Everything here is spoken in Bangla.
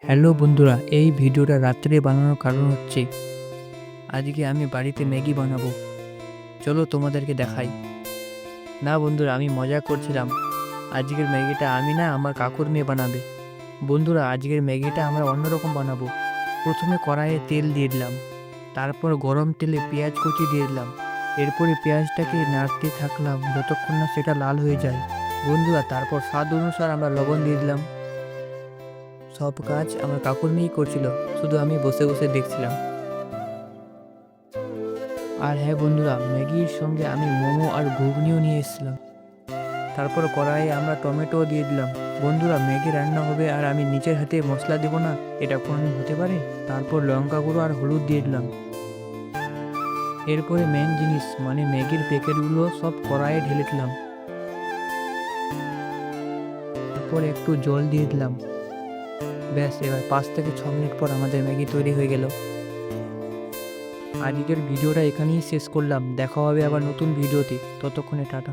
হ্যালো বন্ধুরা, এই ভিডিওটা রাত্রে বানানোর কারণ হচ্ছে আজকে আমি বাড়িতে ম্যাগি বানাবো। চলো তোমাদেরকে দেখাই। না বন্ধুরা, আমি মজা করছিলাম। আজকের ম্যাগিটা আমি না, আমার কাকুর মেয়ে বানাবে। বন্ধুরা, আজকের ম্যাগিটা আমরা অন্যরকম বানাবো। প্রথমে কড়াইয়ে তেল দিয়ে দিলাম, তারপর গরম তেলে পেঁয়াজ কুচি দিয়ে দিলাম। এরপরে পেঁয়াজটাকে নাড়তে থাকলাম যতক্ষণ না সেটা লাল হয়ে যায়। বন্ধুরা, তারপর স্বাদ অনুসার আমরা লবণ দিয়ে দিলাম। সব কাজ আমার কাকুর মেয়েই করছিল, শুধু আমি বসে বসে দেখছিলাম। আর হ্যাঁ বন্ধুরা, ম্যাগির সঙ্গে আমি মোমো আর ঘুগনিও নিয়ে এসেছিলাম। তারপর কড়াইয়ে আমরা টমেটো দিয়ে দিলাম। বন্ধুরা, ম্যাগি রান্না হবে আর আমি নিজের হাতে মশলা দেব না, এটা কোনোদিন হতে পারে? তারপর লঙ্কা গুঁড়ো আর হলুদ দিয়ে দিলাম। এরপরে মেন জিনিস মানে ম্যাগির প্যাকেটগুলো সব কড়াইয়ে ঢেলে দিলাম। তারপর একটু জল দিয়ে দিলাম। ব্যাস, এবার 5 থেকে 6 মিনিট পর আমাদের ম্যাগি তৈরি হয়ে গেল। আজকের ভিডিওটা এখানেই শেষ করলাম। দেখা হবে আবার নতুন ভিডিওতে। ততক্ষণে টাটা।